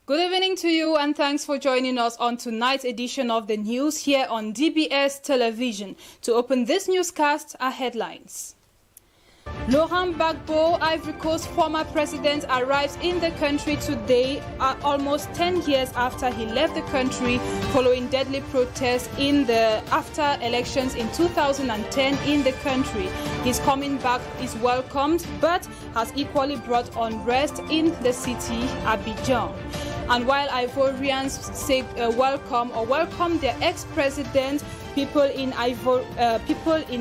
Good evening to you and thanks for joining us on tonight's edition of the news here on DBS television. To open this newscast, our headlines. Laurent Gbagbo, Ivory Coast former president, arrives in the country today, almost 10 years after he left the country following deadly protests in the after elections in 2010 in the country. His coming back is welcomed, but has equally brought unrest in the city, Abidjan. And while Ivorians say welcome their ex-president, people in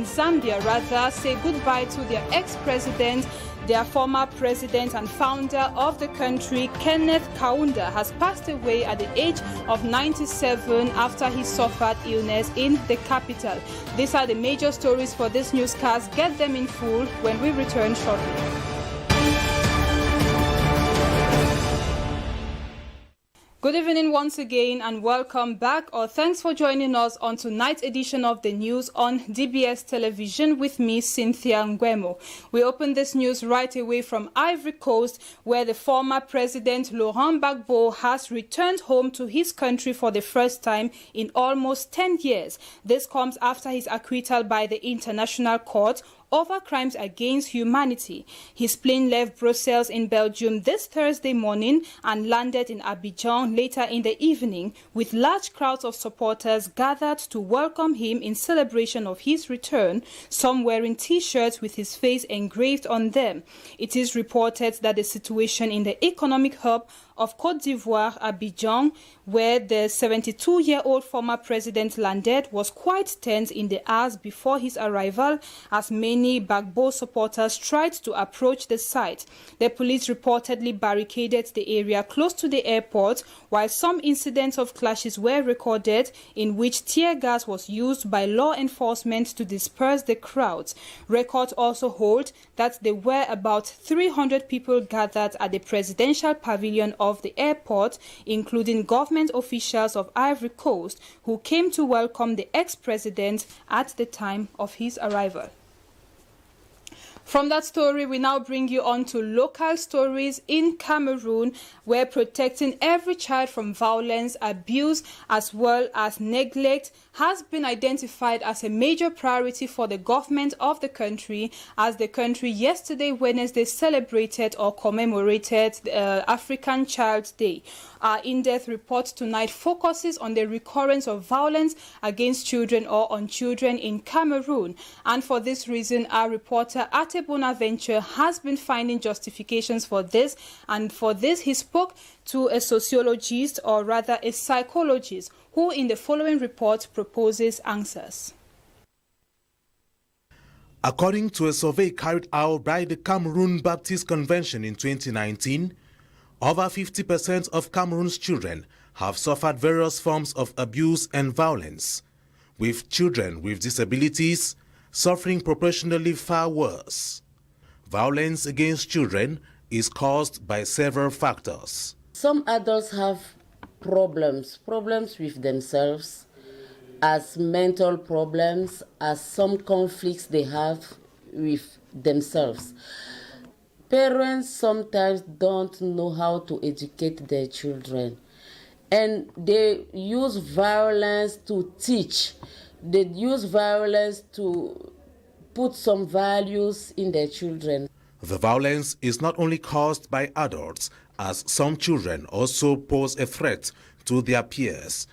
Zambia say goodbye to their ex-president. Their former president and founder of the country, Kenneth Kaunda, has passed away at the age of 97 after he suffered illness in the capital. These are the major stories for this newscast. Get them in full when we return shortly. Good evening once again and welcome back, or thanks for joining us on tonight's edition of the news on DBS television with me, Cynthia Ngwemo. We open this news right away from Ivory Coast, where the former president Laurent Gbagbo has returned home to his country for the first time in almost 10 years. This comes after his acquittal by the International Court over crimes against humanity. His plane left Brussels in Belgium this Thursday morning and landed in Abidjan later in the evening, with large crowds of supporters gathered to welcome him in celebration of his return, some wearing T-shirts with his face engraved on them. It is reported that the situation in the economic hub of Côte d'Ivoire, Abidjan, where the 72-year-old former president landed, was quite tense in the hours before his arrival, as many Gbagbo supporters tried to approach the site. The police reportedly barricaded the area close to the airport, while some incidents of clashes were recorded in which tear gas was used by law enforcement to disperse the crowds. Records also hold that there were about 300 people gathered at the presidential pavilion of the airport, including government officials of Ivory Coast, who came to welcome the ex-president at the time of his arrival. From that story, we now bring you on to local stories in Cameroon, where protecting every child from violence, abuse, as well as neglect has been identified as a major priority for the government of the country, as the country yesterday, Wednesday, celebrated or commemorated African Child Day. Our in-depth report tonight focuses on the recurrence of violence against children or on children in Cameroon. And for this reason, our reporter Ate Bonaventure has been finding justifications for this. And for this, he spoke to a sociologist, or rather a psychologist, who in the following report proposes answers. According to a survey carried out by the Cameroon Baptist Convention in 2019, over 50% of Cameroon's children have suffered various forms of abuse and violence, with children with disabilities suffering proportionally far worse. Violence against children is caused by several factors. Some adults have problems with themselves, as mental problems, as some conflicts they have with themselves. Parents sometimes don't know how to educate their children, and they use violence to teach. They use violence to put some values in their children. The violence is not only caused by adults, as some children also pose a threat to their peers.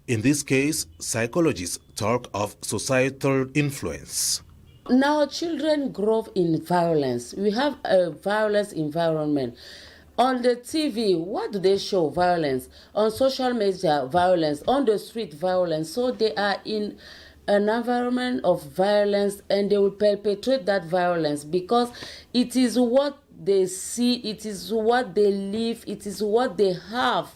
In this case, psychologists talk of societal influence. Now children grow in violence. We have a violence environment. On the TV, what do they show? Violence. On social media, violence. On the street, violence. So they are in an environment of violence, and they will perpetrate that violence because it is what they see, it is what they live, it is what they have.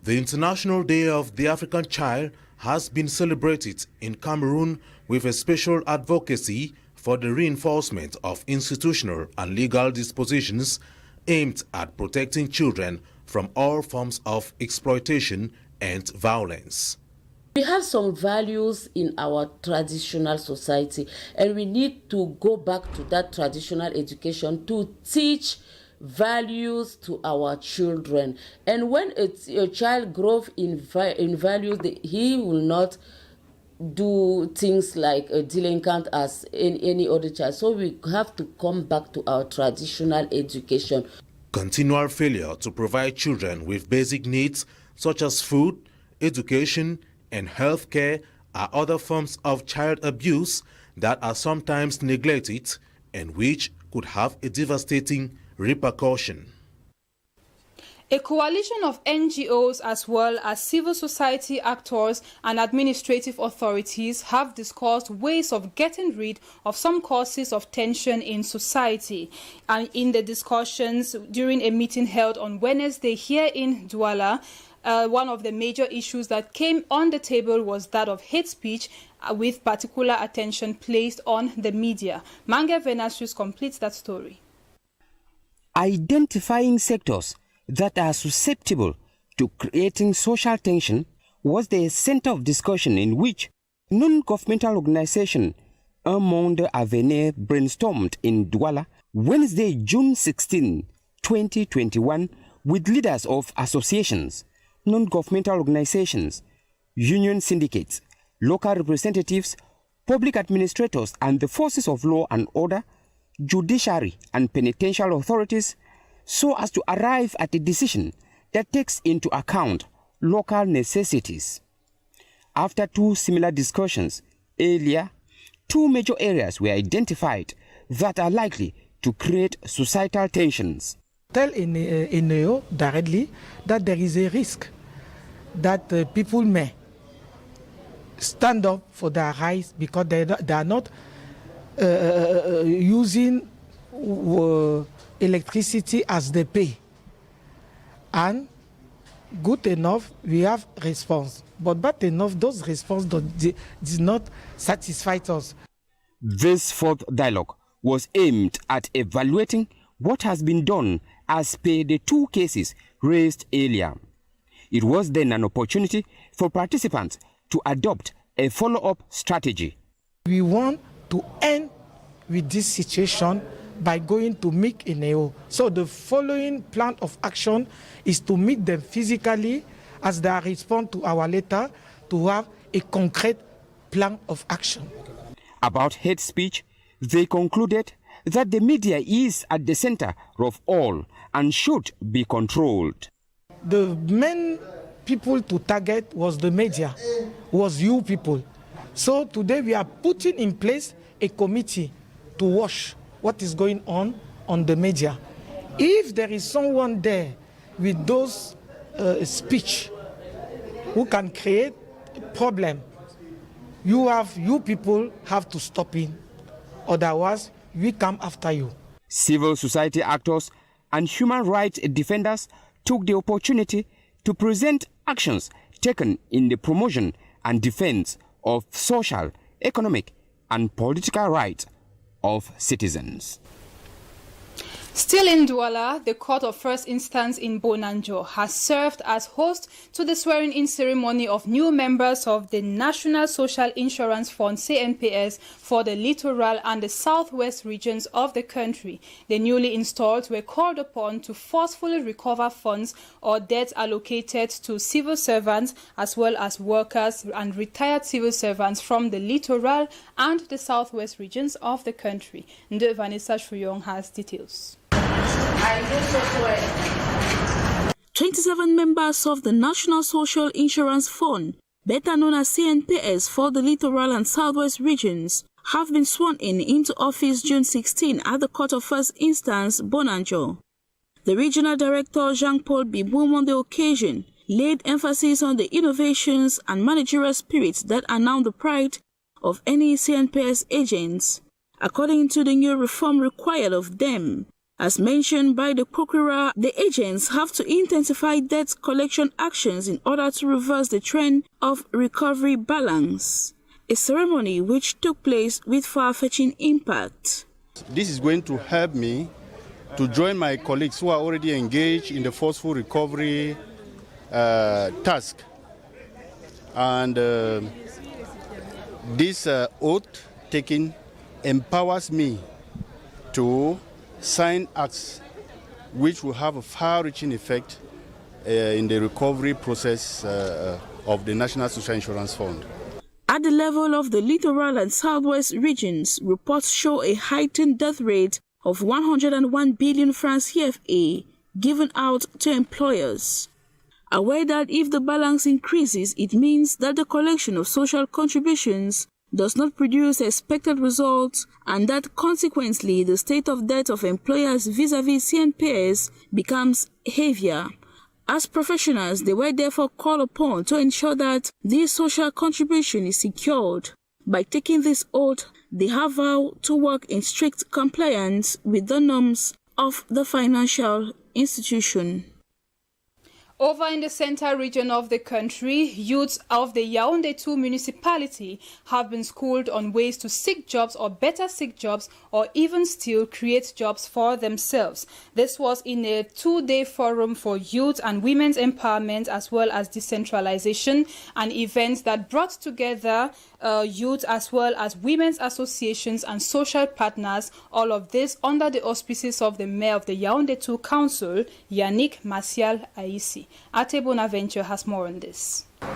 The International Day of the African Child has been celebrated in Cameroon with a special advocacy for the reinforcement of institutional and legal dispositions aimed at protecting children from all forms of exploitation and violence. We have some values in our traditional society, and we need to go back to that traditional education to teach values to our children. And when a child grows in values, he will not do things like a delinquent as in any other child. So we have to come back to our traditional education. Continual failure to provide children with basic needs such as food, education, and health care are other forms of child abuse that are sometimes neglected and which could have a devastating repercussion. A coalition of NGOs as well as civil society actors and administrative authorities have discussed ways of getting rid of some causes of tension in society. And in the discussions during a meeting held on Wednesday here in Douala, one of the major issues that came on the table was that of hate speech, with particular attention placed on the media. Mange Venasius completes that story. Identifying sectors that are susceptible to creating social tension was the center of discussion in which non-governmental organization Un Monde à Venir brainstormed in Douala Wednesday, June 16, 2021, with leaders of associations, non-governmental organizations, union syndicates, local representatives, public administrators, and the forces of law and order, judiciary and penitential authorities, so as to arrive at a decision that takes into account local necessities. After two similar discussions earlier, two major areas were identified that are likely to create societal tensions. Tell ENEO directly that there is a risk that people may stand up for their rights because they are not using electricity as they pay. And good enough, we have response. But bad enough, those response did not satisfy us. This fourth dialogue was aimed at evaluating what has been done as per the two cases raised earlier. It was then an opportunity for participants to adopt a follow-up strategy. We want to end with this situation by going to meet ENEO. So the following plan of action is to meet them physically as they respond to our letter, to have a concrete plan of action. About hate speech, they concluded that the media is at the center of all and should be controlled. The main people to target was the media, was you people. So today we are putting in place a committee to watch what is going on the media. If there is someone there with those speech who can create a problem, you people have to stop it. Otherwise, we come after you. Civil society actors and human rights defenders took the opportunity to present actions taken in the promotion and defense of social, economic, and political rights of citizens. Still in Douala, the Court of First Instance in Bonanjo has served as host to the swearing-in ceremony of new members of the National Social Insurance Fund (CNPS) for the littoral and the southwest regions of the country. The newly installed were called upon to forcefully recover funds or debts allocated to civil servants as well as workers and retired civil servants from the littoral and the southwest regions of the country. Nde Vanessa Shuyong has details. 27 members of the National Social Insurance Fund, better known as CNPS for the littoral and southwest regions, have been sworn in into office June 16 at the Court of First Instance, Bonanjo. The Regional Director, Jean-Paul Biboum, on the occasion, laid emphasis on the innovations and managerial spirits that are now the pride of any CNPS agents, according to the new reform required of them. As mentioned by the procurer, the agents have to intensify debt collection actions in order to reverse the trend of recovery balance, a ceremony which took place with far-fetching impact. This is going to help me to join my colleagues who are already engaged in the forceful recovery task. And this oath taking empowers me to sign acts which will have a far-reaching effect in the recovery process of the National Social Insurance Fund. At the level of the littoral and southwest regions, reports show a heightened death rate of 101 billion francs CFA given out to employers. Aware that if the balance increases, it means that the collection of social contributions does not produce expected results, and that consequently the state of debt of employers vis-à-vis CNPS becomes heavier. As professionals, they were therefore called upon to ensure that this social contribution is secured. By taking this oath, they have vowed to work in strict compliance with the norms of the financial institution. Over in the central region of the country, youths of the Yaoundé 2 municipality have been schooled on ways to seek jobs or better seek jobs or even still create jobs for themselves. This was in a 2-day forum for youth and women's empowerment as well as decentralization, an event that brought together youth as well as women's associations and social partners, all of this under the auspices of the mayor of the Yaoundé 2 Council, Yannick Martial Aïssi. Ate Bonaventure has more on this. The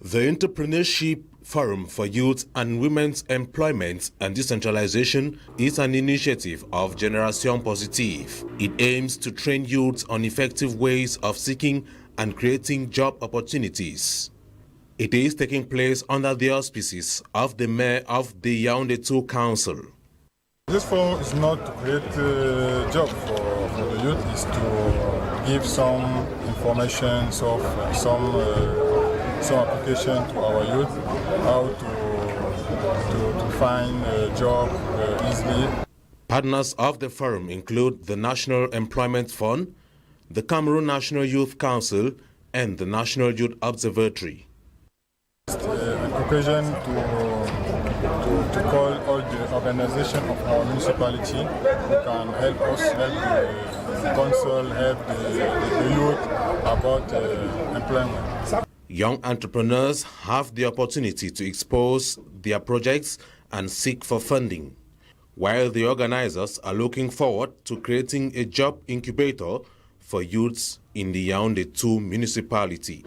Entrepreneurship Forum for Youth and Women's Employment and Decentralization is an initiative of Génération Positive. It aims to train youth on effective ways of seeking and creating job opportunities. It is taking place under the auspices of the mayor of the Yaoundé 2 Council. This forum is not to create a job for the youth, it's to give some information, some application to our youth, how to find a job easily. Partners of the forum include the National Employment Fund, the Cameroon National Youth Council, and the National Youth Observatory. It's an occasion to call all the organizations of our municipality who can help us, help the council, help the youth about employment. Young entrepreneurs have the opportunity to expose their projects and seek for funding, while the organizers are looking forward to creating a job incubator for youths in the Yaoundé 2 municipality.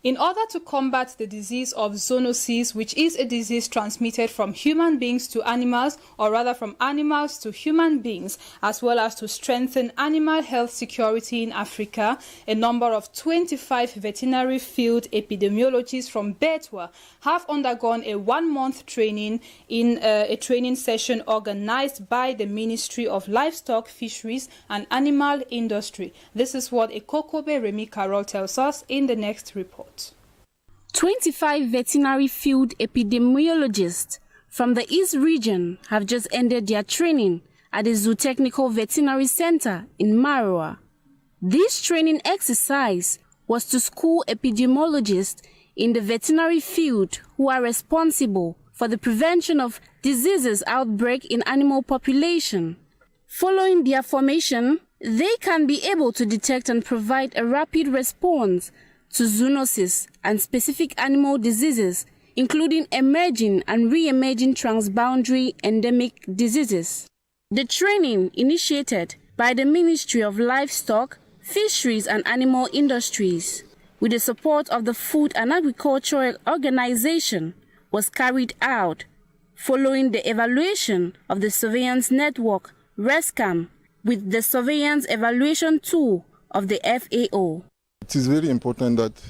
In order to combat the disease of zoonosis, which is a disease transmitted from human beings to animals, or rather from animals to human beings, as well as to strengthen animal health security in Africa, a number of 25 veterinary field epidemiologists from Betwa have undergone a 1-month training in a training session organized by the Ministry of Livestock, Fisheries and Animal Industry. This is what Ekokobe Remy Carol tells us in the next report. 25 veterinary field epidemiologists from the East region have just ended their training at the Zootechnical Veterinary Center in Maroa. This training exercise was to school epidemiologists in the veterinary field who are responsible for the prevention of diseases outbreak in animal population. Following their formation, they can be able to detect and provide a rapid response to zoonosis and specific animal diseases, including emerging and re-emerging transboundary endemic diseases. The training, initiated by the Ministry of Livestock, Fisheries and Animal Industries, with the support of the Food and Agricultural Organization, was carried out following the evaluation of the surveillance network, RESCAM, with the surveillance evaluation tool of the FAO. It is very important that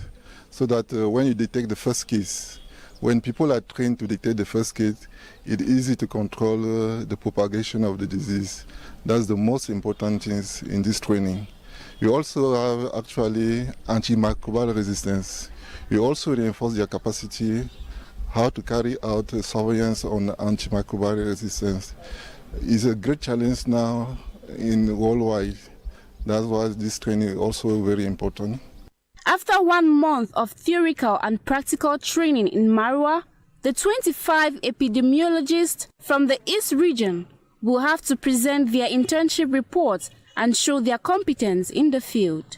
when you detect the first case, when people are trained to detect the first case, it's easy to control the propagation of the disease. That's the most important thing in this training. You also have actually antimicrobial resistance. You also reinforce their capacity how to carry out surveillance on antimicrobial resistance. It's a great challenge now in worldwide. That's why this training is also very important. After 1 month of theoretical and practical training in Maroa, the 25 epidemiologists from the East region will have to present their internship reports and show their competence in the field.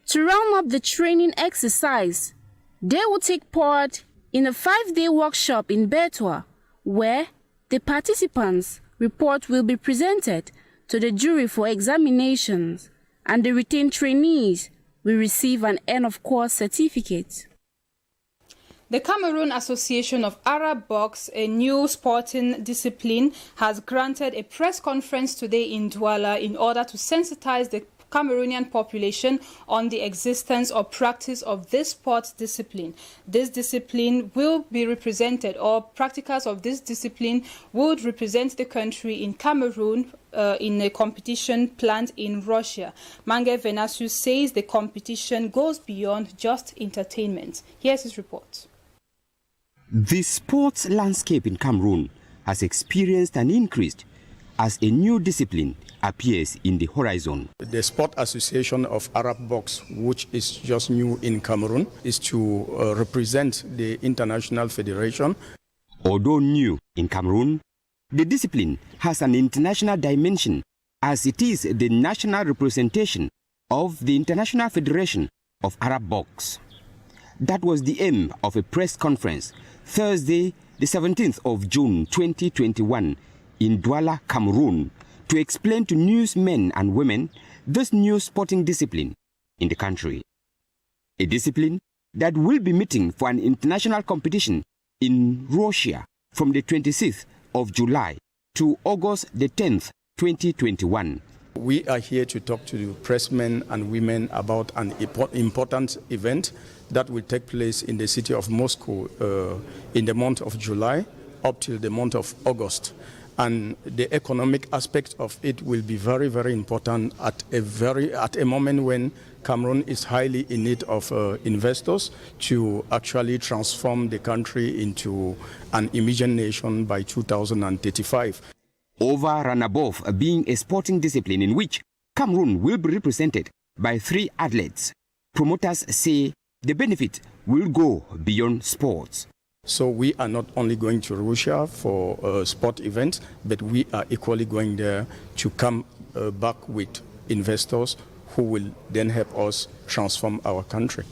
To round up the training exercise, they will take part in a 5-day workshop in Betwa, where the participants report will be presented to the jury for examinations, and the retained trainees will receive an end-of-course certificate. The Cameroon Association of Arab Box, a new sporting discipline, has granted a press conference today in Douala in order to sensitize the Cameroonian population on the existence or practice of this sports discipline. This discipline will be represented, or practitioners of this discipline would represent the country in Cameroon in a competition planned in Russia. Mange Venasius says the competition goes beyond just entertainment. Here's his report. The sports landscape in Cameroon has experienced an increase as a new discipline appears in the horizon. The Sport Association of Arab Box, which is just new in Cameroon, is to represent the International Federation. Although new in Cameroon, the discipline has an international dimension as it is the national representation of the International Federation of Arab Box. That was the aim of a press conference Thursday, the 17th of June 2021 in Douala, Cameroon, to explain to newsmen and women this new sporting discipline in the country. A discipline that will be meeting for an international competition in Russia from the 26th of July to August the 10th, 2021. We are here to talk to the pressmen and women about an important event that will take place in the city of Moscow in the month of July up till the month of August. And the economic aspect of it will be very, very important at a moment when Cameroon is highly in need of investors to actually transform the country into an emerging nation by 2035. Over and above being a sporting discipline in which Cameroon will be represented by 3 athletes, promoters say the benefit will go beyond sports. So we are not only going to Russia for sport events, but we are equally going there to come back with investors who will then help us transform our country.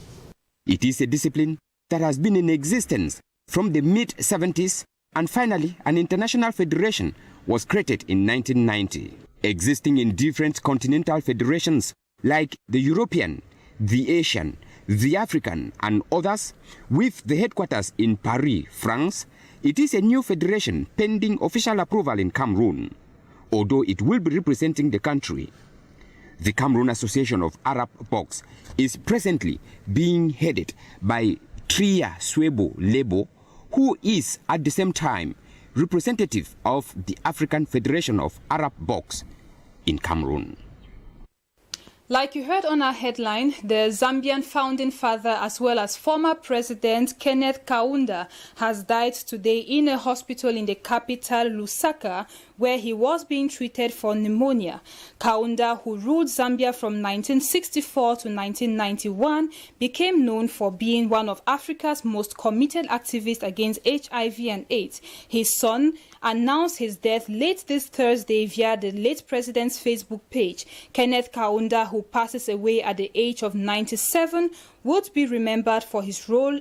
It is a discipline that has been in existence from the mid-70s, and finally an international federation was created in 1990, existing in different continental federations like the European, the Asian, the African and others, with the headquarters in Paris, France. It is a new federation pending official approval in Cameroon, although it will be representing the country. The Cameroon Association of Arab Box is presently being headed by Tria Swebo Lebo, who is at the same time representative of the African Federation of Arab Box in Cameroon. Like you heard on our headline, the Zambian founding father as well as former president KENNETH KAUNDA has died today in a hospital in the capital Lusaka, where he was being treated for pneumonia. KAUNDA, who ruled Zambia from 1964 to 1991, became known for being one of Africa's most committed activists against HIV and AIDS. His son announced his death late this Thursday via the late president's Facebook page. KENNETH KAUNDA, who passes away at the age of 97, would be remembered for his role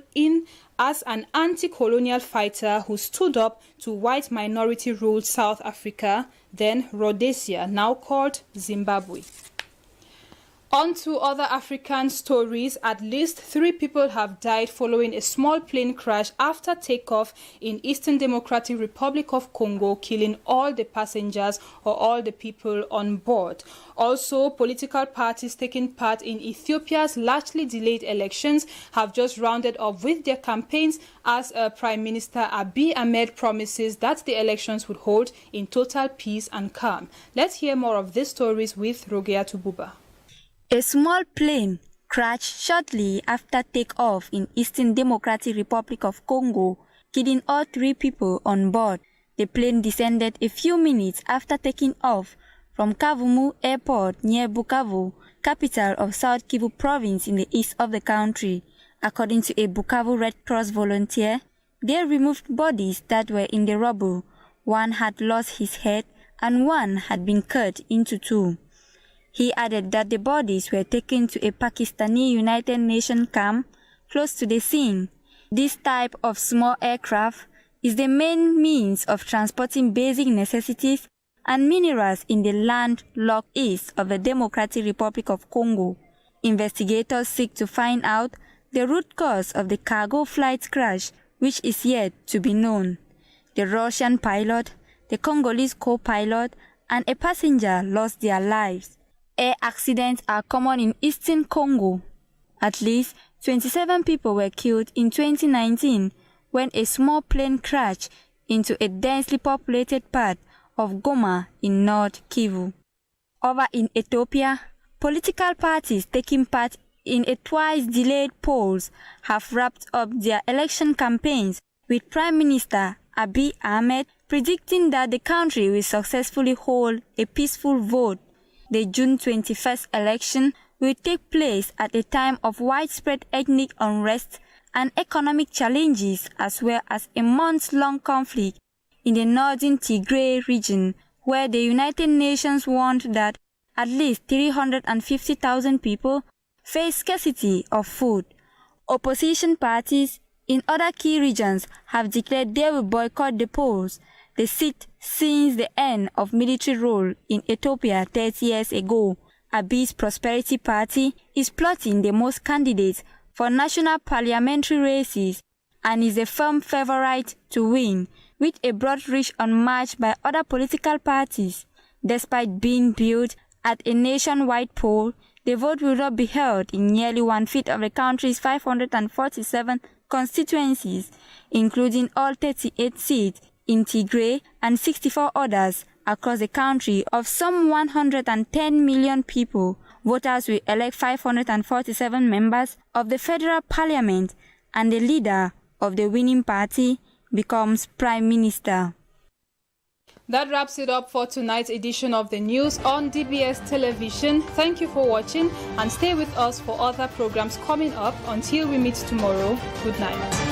as an anti-colonial fighter who stood up to white minority-ruled South Africa, then Rhodesia, now called Zimbabwe. On to other African stories. At least 3 people have died following a small plane crash after takeoff in Eastern Democratic Republic of Congo, killing all the passengers or all the people on board. Also, political parties taking part in Ethiopia's largely delayed elections have just rounded up with their campaigns as Prime Minister Abiy Ahmed promises that the elections would hold in total peace and calm. Let's hear more of these stories with Rogea Tububa. A small plane crashed shortly after takeoff in Eastern Democratic Republic of Congo, killing all 3 people on board. The plane descended a few minutes after taking off from Kavumu Airport near Bukavu, capital of South Kivu province in the east of the country. According to a Bukavu Red Cross volunteer, they removed bodies that were in the rubble. 1 had lost his head and 1 had been cut into 2. He added that the bodies were taken to a Pakistani United Nations camp close to the scene. This type of small aircraft is the main means of transporting basic necessities and minerals in the landlocked east of the Democratic Republic of Congo. Investigators seek to find out the root cause of the cargo flight crash, which is yet to be known. The Russian pilot, the Congolese co-pilot, and a passenger lost their lives. Air accidents are common in eastern Congo. At least 27 people were killed in 2019 when a small plane crashed into a densely populated part of Goma in North Kivu. Over in Ethiopia, political parties taking part in a twice-delayed polls have wrapped up their election campaigns, with Prime Minister Abiy Ahmed predicting that the country will successfully hold a peaceful vote. The June 21st election will take place at a time of widespread ethnic unrest and economic challenges, as well as a months-long conflict in the northern Tigray region, where the United Nations warned that at least 350,000 people face scarcity of food. Opposition parties in other key regions have declared they will boycott the polls, the seat since the end of military rule in Ethiopia 30 years ago. Abiy's Prosperity Party is plotting the most candidates for national parliamentary races and is a firm favorite to win, with a broad reach unmatched by other political parties. Despite being billed at a nationwide poll, the vote will not be held in nearly 1/5 of the country's 547 constituencies, including all 38 seats in Tigray and 64 others across the country. Of some 110 million people, voters will elect 547 members of the federal parliament, and the leader of the winning party becomes prime minister. That wraps it up for tonight's edition of the news on DBS Television. Thank you for watching, and stay with us for other programs coming up. Until we meet tomorrow, good night.